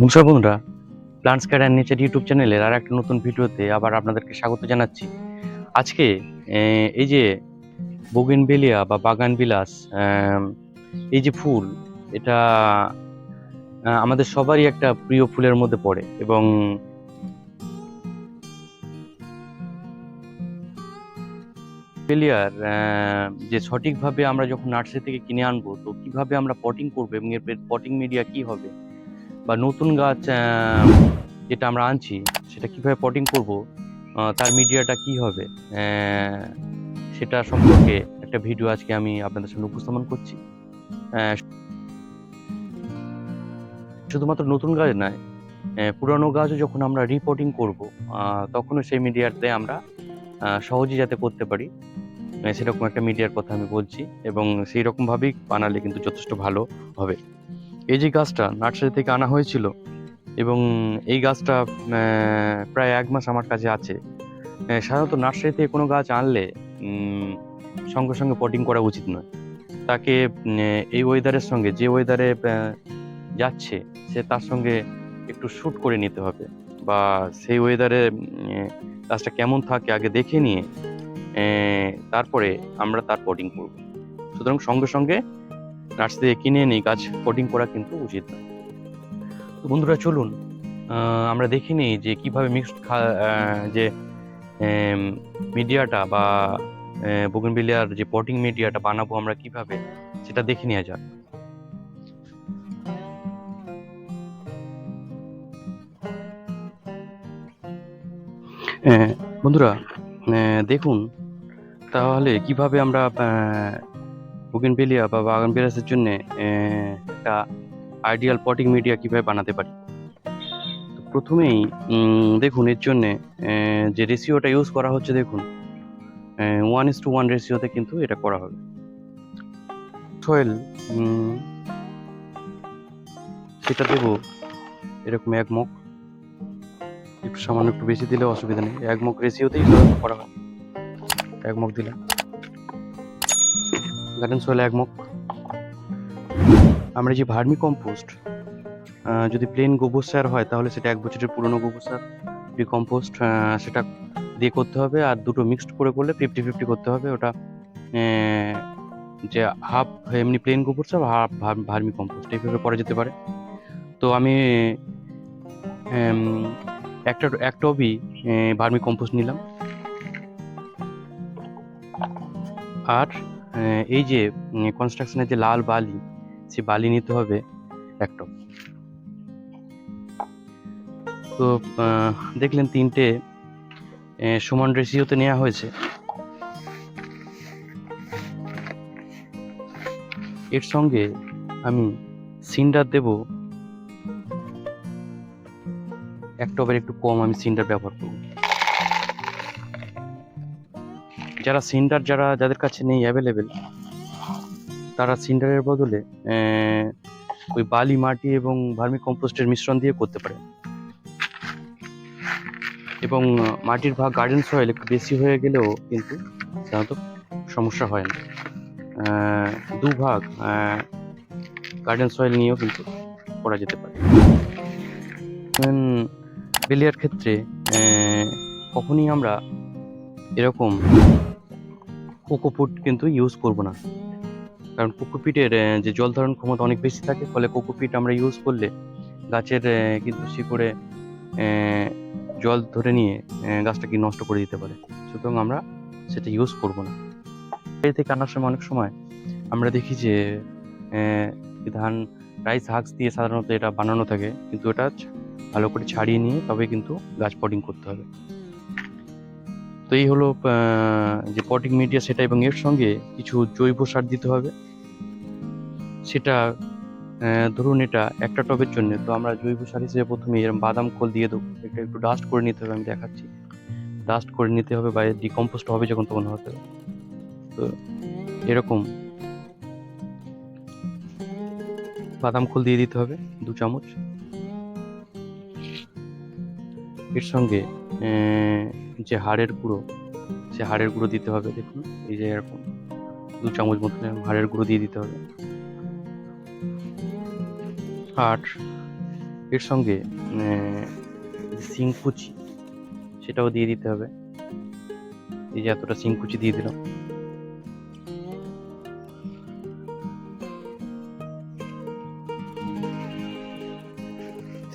নমস্কার বন্ধুরা, plants care and nature YouTube চ্যানেলের আর একটা নতুন ভিডিওতে আবার আপনাদেরকে স্বাগত জানাচ্ছি। আজকে এই যে বোগেনভেলিয়া বা বাগান বিলাস, এই যে ফুল, এটা আমাদের সবারই একটা প্রিয় ফুলের মধ্যে পড়ে এবং বেলিয়ার যে সঠিকভাবে আমরা যখন নার্সারি থেকে কিনে আনবো, তো কিভাবে আমরা পটিং করবো এবং এর পটিং মিডিয়া কি হবে, বা নতুন গাছ যেটা আমরা আনছি সেটা কিভাবে পটিং করব, তার মিডিয়াটা কি হবে, সেটা সম্পর্কে একটা ভিডিও আজকে আমি আপনাদের সামনে উপস্থাপন করছি। আহ, শুধুমাত্র নতুন গাছ নয়, পুরানো গাছও যখন আমরা রিপোর্টিং করব, তখনও সেই মিডিয়াতে আমরা সহজেই যাতে করতে পারি, সেরকম একটা মিডিয়ার কথা আমি বলছি এবং সেই রকমভাবেই বানালে কিন্তু যথেষ্ট ভালো হবে। এই যে গাছটা নার্সারি থেকে আনা হয়েছিল এবং এই গাছটা প্রায় 1 মাস আমার কাছে আছে। সাধারণত নার্সারি থেকে কোনো গাছ আনলে সঙ্গে সঙ্গে পটিং করা উচিত নয়। তাকে এই ওয়েদারের সঙ্গে, যে ওয়েদারে যাচ্ছে, সে তার সঙ্গে একটু শ্যুট করে নিতে হবে, বা সেই ওয়েদারে গাছটা কেমন থাকে আগে দেখে নিয়ে তারপরে আমরা তার পটিং করব। সুতরাং সঙ্গে সঙ্গে নার্সারি থেকে কিনে এনে গাছ পটিং করা কিন্তু উচিত নয়। তো বন্ধুরা, চলুন আমরা দেখে নিই যে কিভাবে মিক্সড যে মিডিয়াটা বা বোগেনভিলিয়ার যে পটিং মিডিয়াটা বানাবো আমরা কিভাবে, সেটা দেখে নেওয়া যাক। বন্ধুরা, দেখুন তাহলে কিভাবে আমরা বোগেনভিলিয়া বা বাগান বিলাসের জন্য একটা আইডিয়াল পটিং মিডিয়া কিভাবে বানাতে পারি। তো প্রথমেই দেখুন এর জন্য যে রেশিওটা ইউজ করা হচ্ছে, দেখুন 1:1 রেশিওতে কিন্তু এটা করা হবে। সয়েল সেটা দেবো এরকম 1 মগ, একটু সামান্য একটু বেশি দিলেও অসুবিধা নেই, 1 মগ রেশিওতেই সাধারণত করা হয়। 1 মগ দিলাম। Garden soil 1 mug. আমরা যে ভার্মি কম্পোস্ট, যদি প্লেন গোবর সার হয় তাহলে সেটা 1 বছরের পুরনো গোবর সার ডিকম্পোস্ট, সেটা দিয়ে করতে হবে। আর দুটো মিক্সড করে করলে 50-50 করতে হবে। ওটা যে হাফ এমনি প্লেন গোবর সার, হাফ ভার্মি কম্পোস্ট, এইভাবে করা যেতে পারে। তো আমি এক টবই ভার্মি কম্পোস্ট নিলাম। আর এই যে কনস্ট্রাকশনের যে লাল বালি, সে বালি নিতে হবে 1 টব। তো দেখলেন 3টে সমান রেশিওতে নেওয়া হয়েছে। এর সঙ্গে আমি সিন্ডার দেব 1 টবের একটু কম, আমি সিন্ডার ব্যবহার করব। যারা সিন্ডার যাদের কাছে নেই অ্যাভেলেবেল, তারা সিন্ডারের বদলে ওই বালি, মাটি এবং ভার্মি কম্পোস্টের মিশ্রণ দিয়ে করতে পারে। এবং মাটির ভাগ গার্ডেন সয়েল একটু বেশি হয়ে গেলেও কিন্তু সাধারণত সমস্যা হয় না। 2 ভাগ গার্ডেন সয়েল নিয়েও কিন্তু করা যেতে পারে। বেলিয়ার ক্ষেত্রে কখনই আমরা এরকম কোকোপিট কিন্তু ইউজ করব না, কারণ কোকোপিটের যে জল ধারণ ক্ষমতা অনেক বেশি থাকে, ফলে কোকোপিট আমরা ইউজ করলে গাছের কিন্তু শিকড়ে জল ধরে নিয়ে গাছটাকে নষ্ট করে দিতে পারে। সুতরাং আমরা সেটা ইউজ করব না। এই থেকে আনার সময় অনেক সময় আমরা দেখি যে ধান রাইস হাক্স দিয়ে সাধারণত এটা বানানো থাকে, কিন্তু এটা ভালো করে ছাড়িয়ে নিয়ে তবে কিন্তু গাছ পটিং করতে হবে। তো এই হলো যে পটিং মিডিয়া সেটা, এবং এর সঙ্গে কিছু জৈব সার দিতে হবে। সেটা ধরুন এটা একটা টবের জন্য, তো আমরা জৈব সার হিসেবে প্রথমে এরকম বাদাম খোল দিয়ে দেবো। এটা একটু ডাস্ট করে নিতে হবে, আমি দেখাচ্ছি। ডাস্ট করে নিতে হবে বা ডিকম্পোস্ট হবে যখন তখন হতে হবে। তো এরকম বাদাম খোল দিয়ে দিতে হবে 2 চামচ। এর সঙ্গে যে হাড়ের গুঁড়ো, সে হাড়ের গুঁড়ো দিতে হবে। দেখুন এই যে এরকম 2 চামচ মতো হাড়ের গুঁড়ো দিয়ে দিতে হবে। আর এর সঙ্গে শিংকুচি সেটাও দিয়ে দিতে হবে। এই যে এতটা শিংকুচি দিয়ে দিলাম।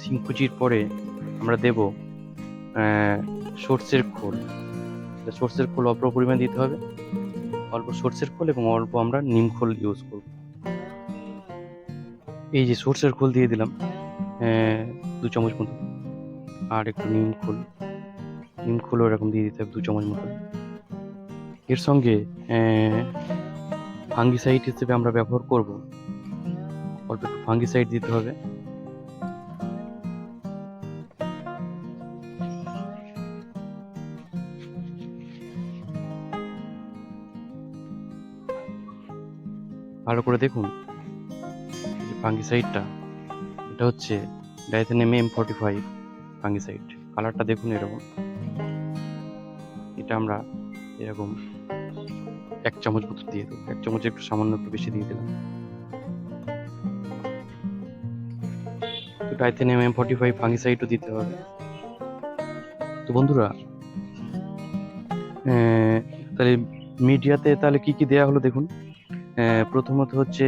শিংকুচির পরে আমরা দেব সর্ষের খোল। সর্ষের খোল অল্প পরিমাণ দিতে হবে, অল্প সর্ষের খোল এবং অল্প আমরা নিম খোল ইউজ করব। এই যে সর্ষের খোল দিয়ে দিলাম 2 চামচ মতো, আর একটু নিম খোলও এরকম দিয়ে দিতে হবে 2 চামচ মতো। এর সঙ্গে ফাঙ্গিসাইড হিসেবে আমরা ব্যবহার করব, অল্প একটু ফাঙ্গিসাইড দিতে হবে। ভালো করে দেখুন যে ফাঙ্গিসাইডটা, এটা হচ্ছে ডাইথেনিয়াম M45 ফাঙ্গিসাইড। কালারটা দেখুন এরকম। এটা আমরা এরকম 1 চামচ মতো দিয়ে দেবো, 1 চামচ একটু সামান্য একটু বেশি দিয়ে দিলাম। তো ডাইথেনিয়াম M45 ফাঙ্গিসাইডও দিতে হবে। তো বন্ধুরা তাহলে মিডিয়াতে তাহলে কি কি দেওয়া হলো দেখুন। প্রথমত হচ্ছে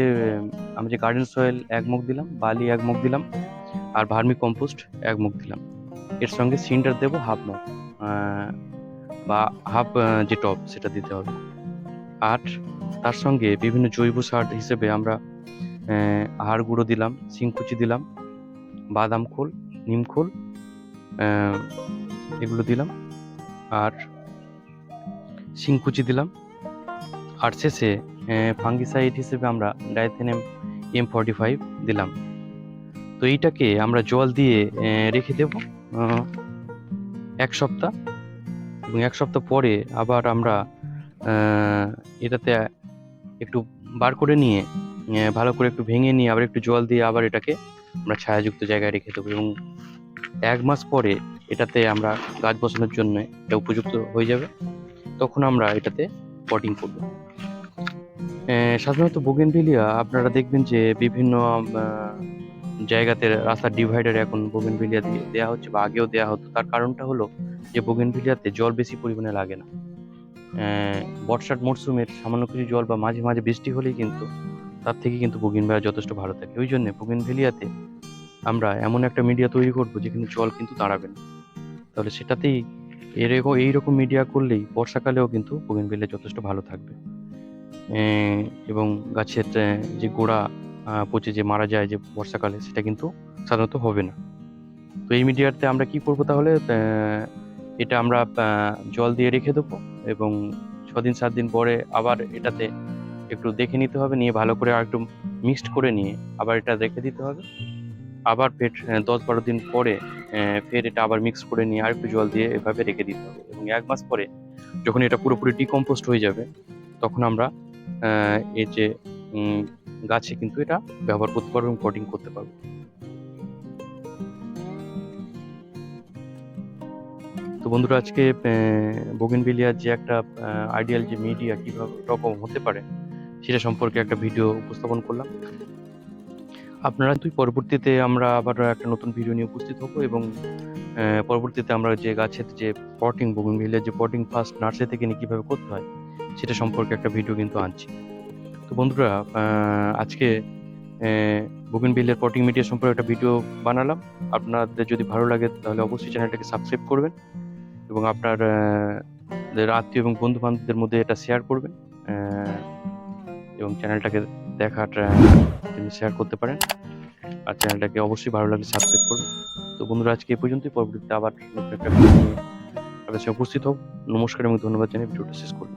আমি যে গার্ডেন সয়েল 1 মগ দিলাম, বালি 1 মগ দিলাম, আর ভার্মি কম্পোস্ট 1 মগ দিলাম। এর সঙ্গে সিন্ডার দেবো 1/2 মগ, বা হাফ যে টপ সেটা দিতে হবে। আর তার সঙ্গে বিভিন্ন জৈব সার হিসেবে আমরা হাড় গুঁড়ো দিলাম, শিংকুচি দিলাম, বাদাম খোল, নিম খোল, এগুলো দিলাম, আর শিংকুচি দিলাম। আর শেষে ফাঙ্গিসাইড হিসেবে আমরা ডাইথেনিয়াম M45 দিলাম। তো এইটাকে আমরা জল দিয়ে রেখে দেব 1 সপ্তাহ, এবং 1 সপ্তাহ পরে আবার আমরা এটাতে একটু বার করে নিয়ে ভালো করে একটু ভেঙে নিয়ে আবার একটু জল দিয়ে আবার এটাকে আমরা ছায়াযুক্ত জায়গায় রেখে দেবো, এবং 1 মাস পরে এটাতে আমরা গাছ বসানোর জন্য এটা উপযুক্ত হয়ে যাবে। তখন আমরা এটাতে পটিং করব। সাধারণত বোগেনভিলিয়া আপনারা দেখবেন যে বিভিন্ন জায়গাতে রাস্তার ডিভাইডারে এখন বোগেনভিলিয়া দিয়ে দেওয়া হচ্ছে, বা আগেও দেওয়া হতো। তার কারণটা হলো যে বোগেনভিলিয়াতে জল বেশি পরিমাণে লাগে না। বর্ষার মরশুমের সামান্য কিছু জল বা মাঝে মাঝে বৃষ্টি হলেই কিন্তু তার থেকে কিন্তু বোগেনভিলিয়া যথেষ্ট ভালো থাকে। ওই জন্য বোগেনভিলিয়াতে আমরা এমন একটা মিডিয়া তৈরি করবো যেখানে জল কিন্তু দাঁড়াবে না। তাহলে সেটাতেই এইরকম মিডিয়া করলেই বর্ষাকালেও কিন্তু বোগেনভিলিয়া যথেষ্ট ভালো থাকবে, এবং গাছের যে গোড়া পচে যে মারা যায় যে বর্ষাকালে, সেটা কিন্তু সাধারণত হবে না। তো এই মিডিয়াতে আমরা কি করব তাহলে, এটা আমরা জল দিয়ে রেখে দেবো, এবং 6 দিন 7 দিন পরে আবার এটাতে একটু দেখে নিতে হবে, নিয়ে ভালো করে আর একটু মিক্সড করে নিয়ে আবার এটা রেখে দিতে হবে। আবার ফের 10-12 দিন পরে ফের এটা আবার মিক্স করে নিয়ে আর একটু জল দিয়ে এভাবে রেখে দিতে হবে, এবং 1 মাস পরে যখন এটা পুরোপুরি ডিকম্পোস্ট হয়ে যাবে, তখন আমরা এই যে গাছে কিন্তু এটা ব্যবহার করতে পারবো এবং পটিং করতে পারবো। তো বন্ধুরা, আজকে বোগেনভিলিয়ার যে একটা আইডিয়াল যে মিডিয়া কিভাবে রকম হতে পারে সেটা সম্পর্কে একটা ভিডিও উপস্থাপন করলাম। আপনারা পরবর্তীতে আমরা আবার একটা নতুন ভিডিও নিয়ে উপস্থিত হবো, এবং পরবর্তীতে আমরা যে গাছের যে পটিং, বোগেনভিলিয়ার যে পটিং ফার্স্ট নার্সারি থেকে নিয়ে কিভাবে করতে হয় সেটা সম্পর্কে একটা ভিডিও কিন্তু আনছি। তো বন্ধুরা, আজকে বোগেনভিলিয়ার পটিং মিডিয়া সম্পর্কে একটা ভিডিও বানালাম। আপনাদের যদি ভালো লাগে তাহলে অবশ্যই চ্যানেলটাকে সাবস্ক্রাইব করবেন, এবং আপনার আত্মীয় এবং বন্ধু বান্ধবদের মধ্যে এটা শেয়ার করবেন, এবং চ্যানেলটাকে দেখার জন্য শেয়ার করতে পারেন। আর চ্যানেলটাকে অবশ্যই ভালো লাগলে সাবস্ক্রাইব করবেন। তো বন্ধুরা, আজকে এই পর্যন্তই। পরবর্তীতে আবার নতুন একটা ভিডিও নিয়ে আপনাদের সাথে উপস্থিত হব। নমস্কার এবং ধন্যবাদ জানিয়ে ভিডিওটা শেষ করব।